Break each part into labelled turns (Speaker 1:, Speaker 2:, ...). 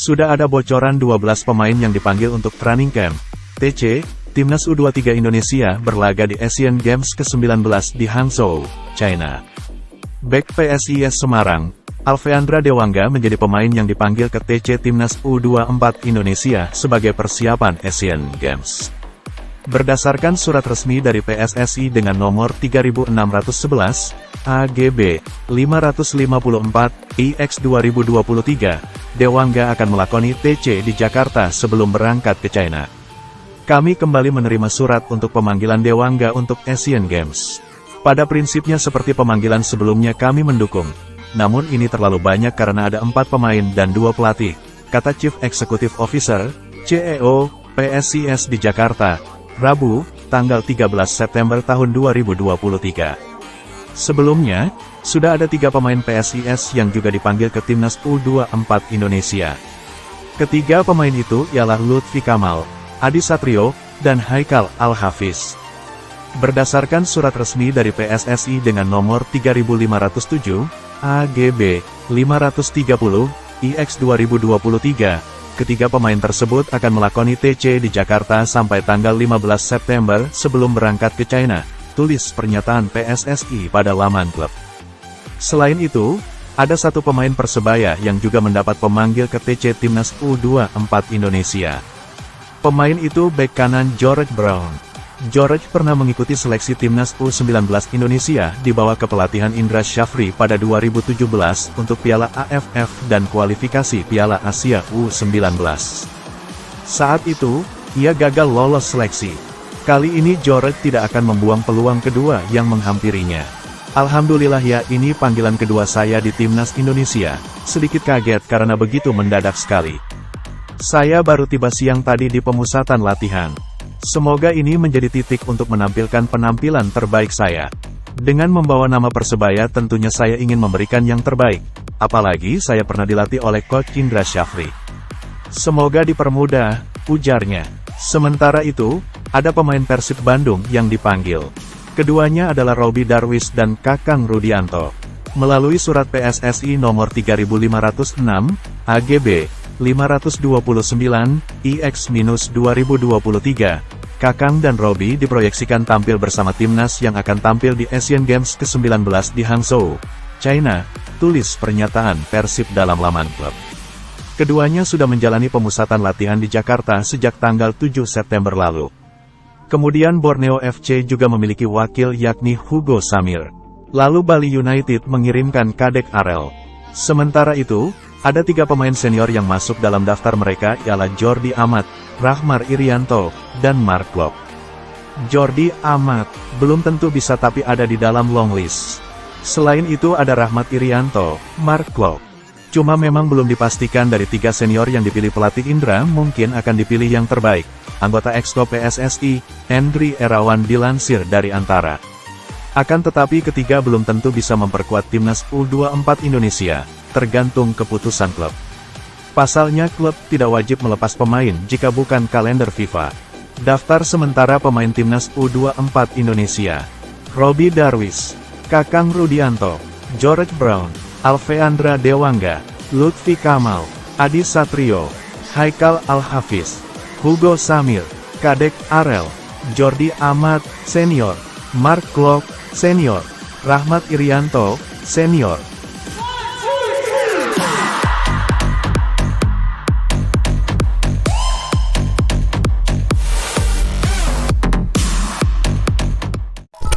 Speaker 1: Sudah ada bocoran 12 pemain yang dipanggil untuk training camp. TC, Timnas U23 Indonesia berlaga di Asian Games ke-19 di Hangzhou, China. Bek PSIS Semarang, Alfeandra Dewangga menjadi pemain yang dipanggil ke TC Timnas U24 Indonesia sebagai persiapan Asian Games. Berdasarkan surat resmi dari PSSI dengan nomor 3611, AGB 554, IX 2023, Dewangga akan melakoni TC di Jakarta sebelum berangkat ke China. Kami kembali menerima surat untuk pemanggilan Dewangga untuk Asian Games. Pada prinsipnya seperti pemanggilan sebelumnya kami mendukung. Namun ini terlalu banyak karena ada 4 pemain dan 2 pelatih, kata Chief Executive Officer, CEO, PSIS di Jakarta, Rabu, tanggal 13 September tahun 2023. Sebelumnya, sudah ada 3 pemain PSIS yang juga dipanggil ke Timnas U24 Indonesia. Ketiga pemain itu ialah Lutfi Kamal, Adi Satrio, dan Haikal Al-Hafiz. Berdasarkan surat resmi dari PSSI dengan nomor 3507, AGB 530, IX 2023, ketiga pemain tersebut akan melakoni TC di Jakarta sampai tanggal 15 September sebelum berangkat ke China, tulis pernyataan PSSI pada laman klub. Selain itu, ada 1 pemain Persebaya yang juga mendapat pemanggil ke TC Timnas U24 Indonesia. Pemain itu bek kanan George Brown. George pernah mengikuti seleksi Timnas U19 Indonesia di bawah kepelatihan Indra Syafri pada 2017 untuk Piala AFF dan kualifikasi Piala Asia U19. Saat itu, ia gagal lolos seleksi. Kali ini George tidak akan membuang peluang kedua yang menghampirinya. Alhamdulillah ya, ini panggilan kedua saya di Timnas Indonesia. Sedikit kaget karena begitu mendadak sekali. Saya baru tiba siang tadi di pemusatan latihan. Semoga ini menjadi titik untuk menampilkan penampilan terbaik saya. Dengan membawa nama Persebaya tentunya saya ingin memberikan yang terbaik. Apalagi saya pernah dilatih oleh Coach Indra Syafri. Semoga dipermudah, ujarnya. Sementara itu, ada pemain Persib Bandung yang dipanggil. Keduanya adalah Robby Darwis dan Kakang Rudianto. Melalui surat PSSI nomor 3506, AGB 529, IX-2023, Kakang dan Robby diproyeksikan tampil bersama timnas yang akan tampil di Asian Games ke-19 di Hangzhou, China, tulis pernyataan Persib dalam laman klub. Keduanya sudah menjalani pemusatan latihan di Jakarta sejak tanggal 7 September lalu. Kemudian Borneo FC juga memiliki wakil yakni Hugo Samir. Lalu Bali United mengirimkan Kadek Arel. Sementara itu, ada 3 pemain senior yang masuk dalam daftar mereka ialah Jordi Amat, Rahmar Irianto, dan Mark Klok. Jordi Amat belum tentu bisa tapi ada di dalam long list. Selain itu ada Rahmat Irianto, Mark Klok. Cuma memang belum dipastikan dari 3 senior yang dipilih pelatih Indra mungkin akan dipilih yang terbaik. Anggota Exco PSSI, Hendry Erawan dilansir dari Antara. Akan tetapi ketiga belum tentu bisa memperkuat Timnas U24 Indonesia, tergantung keputusan klub. Pasalnya klub tidak wajib melepas pemain jika bukan kalender FIFA. Daftar sementara pemain Timnas U24 Indonesia: Robby Darwis, Kakang Rudianto, George Brown, Alfeandra Dewangga, Lutfi Kamal, Adi Satrio, Haikal Al-Hafiz, Hugo Samir, Kadek Arel, Jordi Amat, Senior, Mark Klok, Senior, Rahmat Irianto, Senior.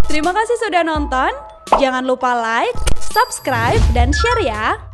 Speaker 2: Terima kasih sudah nonton, jangan lupa like, subscribe, dan share ya!